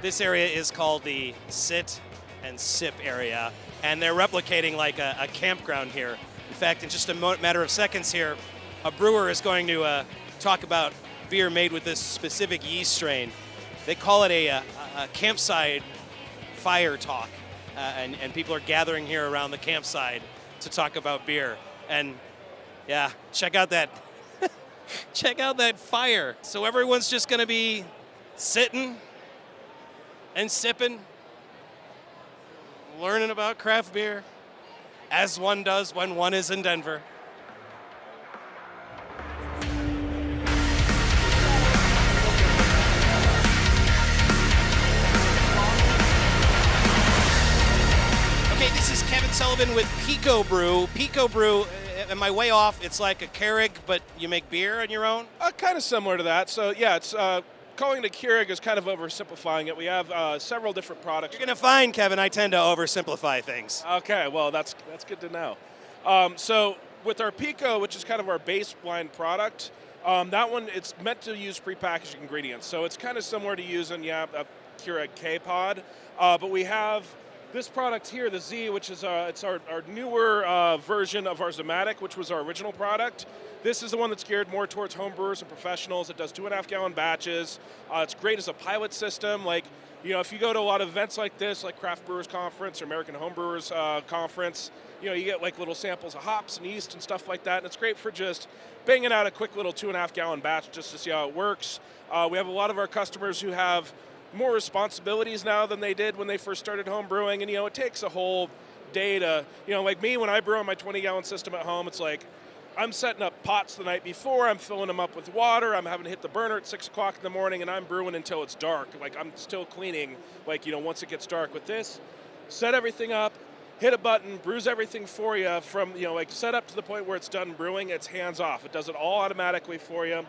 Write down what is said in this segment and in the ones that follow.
This area is called the Sit and Sip area, and they're replicating like a campground here. In fact, in just a matter of seconds here, a brewer is going to talk about beer made with this specific yeast strain. They call it a campsite fire talk, and people are gathering here around the campsite to talk about beer. And yeah, check out that check out that fire. So everyone's just going to be sitting and sipping, learning about craft beer, as one does when one is in Denver. Okay, this is Kevin Sullivan with Pico Brew. Pico Brew, am I way off? It's like a Keurig, but you make beer on your own? Kind of similar to that. So yeah, it's calling it a Keurig is kind of oversimplifying it. We have several different products. You're going to find, Kevin, I tend to oversimplify things. Okay, well, that's good to know. So with our Pico, which is kind of our baseline product, that one, it's meant to use prepackaged ingredients. So it's kind of similar to using, a Keurig K-Pod. But we have this product here, the Z, which is it's our newer version of our Zomatic, which was our original product. This is the one that's geared more towards home brewers and professionals. It does 2.5 gallon batches. It's great as a pilot system. Like, if you go to a lot of events like this, like Craft Brewers Conference or American Home Brewers Conference, you get like little samples of hops and yeast and stuff like that. And it's great for just banging out a quick little 2.5 gallon batch just to see how it works. We have a lot of our customers who have more responsibilities now than they did when they first started home brewing. And, it takes a whole day to, like me, when I brew on my 20 gallon system at home, it's like, I'm setting up pots the night before, I'm filling them up with water, I'm having to hit the burner at 6 o'clock in the morning, and I'm brewing until it's dark. Like, I'm still cleaning, once it gets dark. With this, set everything up, hit a button, brews everything for you from, set up to the point where it's done brewing, it's hands off. It does it all automatically for you.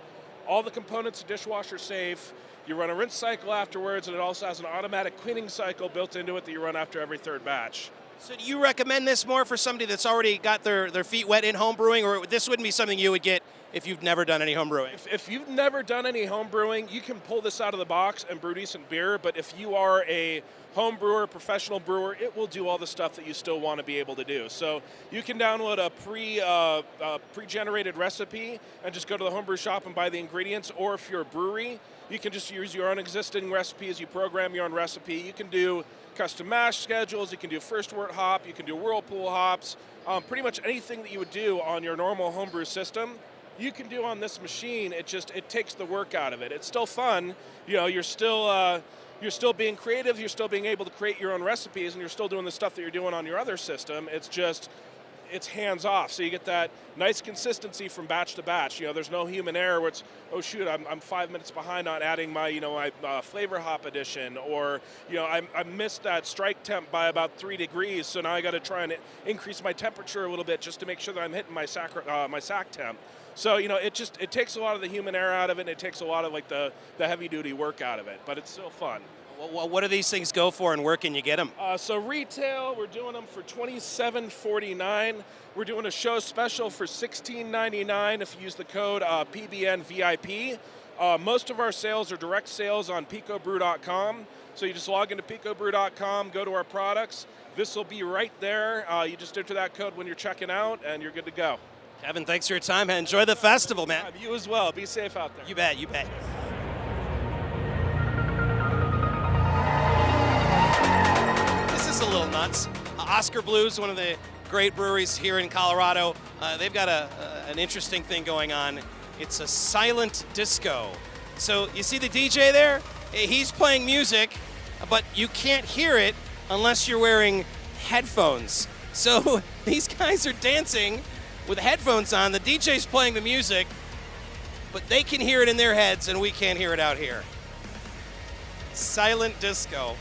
All the components are dishwasher safe. You run a rinse cycle afterwards, and it also has an automatic cleaning cycle built into it that you run after every third batch. So do you recommend this more for somebody that's already got their feet wet in home brewing, or this wouldn't be something you would get if you've never done any home brewing? If you've never done any home brewing, you can pull this out of the box and brew decent beer, but if you are a home brewer, professional brewer, it will do all the stuff that you still want to be able to do. So you can download a pre-generated recipe and just go to the homebrew shop and buy the ingredients, or if you're a brewery, you can just use your own existing recipes, you program your own recipe. You can do custom mash schedules, you can do first wort hop, you can do whirlpool hops, pretty much anything that you would do on your normal homebrew system, you can do on this machine. It takes the work out of it. It's still fun. You're still being creative, you're still being able to create your own recipes, and you're still doing the stuff that you're doing on your other system. It's hands off, so you get that nice consistency from batch to batch. There's no human error where it's, oh shoot, I'm 5 minutes behind on adding my my flavor hop addition, or I missed that strike temp by about 3 degrees, so now I got to try and increase my temperature a little bit just to make sure that I'm hitting my sack temp. So it takes a lot of the human error out of it, and it takes a lot of like the heavy duty work out of it, but it's still fun. What do these things go for, and where can you get them? So retail, we're doing them for $27.49. We're doing a show special for $16.99 if you use the code PBNVIP. Most of our sales are direct sales on picobrew.com. So you just log into picobrew.com, go to our products. This will be right there. You just enter that code when you're checking out, and you're good to go. Kevin, thanks for your time. Enjoy the festival, man. You as well. Be safe out there. You bet, you bet. A little nuts. Oscar Blues, one of the great breweries here in Colorado. They've got an interesting thing going on. It's a silent disco. So you see the DJ there? He's playing music, but you can't hear it unless you're wearing headphones. So these guys are dancing with headphones on. The DJ's playing the music, but they can hear it in their heads and we can't hear it out here. Silent disco.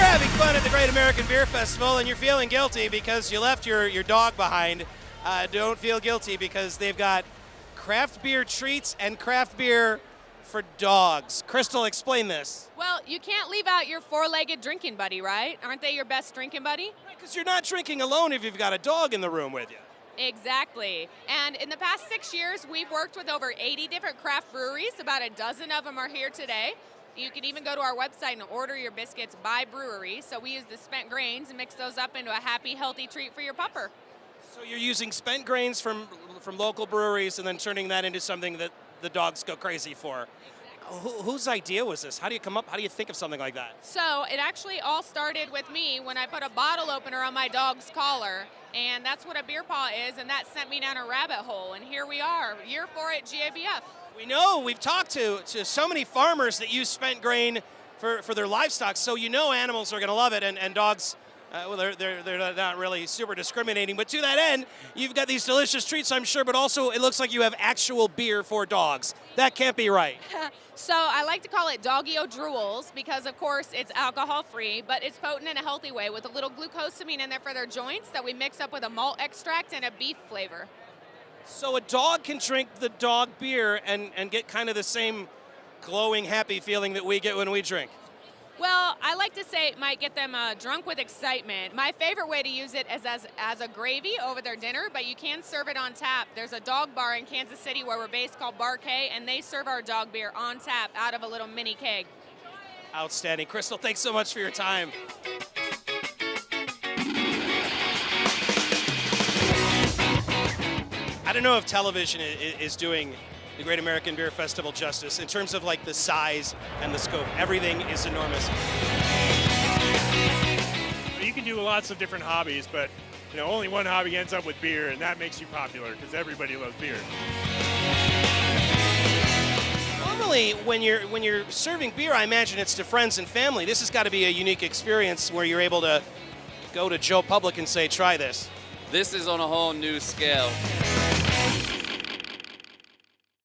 Having fun at the Great American Beer Festival, and you're feeling guilty because you left your dog behind. Don't feel guilty because they've got craft beer treats and craft beer for dogs. Crystal, explain this. Well, you can't leave out your four-legged drinking buddy, right? Aren't they your best drinking buddy? Because you're not drinking alone if you've got a dog in the room with you. Exactly. And in the past 6 years, we've worked with over 80 different craft breweries. About a dozen of them are here today. You can even go to our website and order your biscuits by brewery. So we use the spent grains and mix those up into a happy, healthy treat for your pupper. So you're using spent grains from local breweries and then turning that into something that the dogs go crazy for. Whose idea was this? How do you think of something like that? So it actually all started with me when I put a bottle opener on my dog's collar, and that's what a beer paw is, and that sent me down a rabbit hole, and here we are, year 4 at GABF. We know, we've talked to so many farmers that use spent grain for their livestock, so you know animals are going to love it, and dogs, well, they're not really super discriminating, but to that end, you've got these delicious treats, I'm sure, but also it looks like you have actual beer for dogs. That can't be right. So I like to call it Doggy-O Drools because, of course, it's alcohol-free, but it's potent in a healthy way with a little glucosamine in there for their joints that we mix up with a malt extract and a beef flavor. So a dog can drink the dog beer and get kind of the same glowing, happy feeling that we get when we drink. Well, I like to say it might get them drunk with excitement. My favorite way to use it is as a gravy over their dinner, but you can serve it on tap. There's a dog bar in Kansas City where we're based called Bar K, and they serve our dog beer on tap out of a little mini keg. Outstanding. Crystal, thanks so much for your time. I don't know if television is doing the Great American Beer Festival justice in terms of like the size and the scope. Everything is enormous. You can do lots of different hobbies, but only one hobby ends up with beer, and that makes you popular because everybody loves beer. Normally, when you're serving beer, I imagine it's to friends and family. This has got to be a unique experience where you're able to go to Joe Public and say, "Try this." This is on a whole new scale.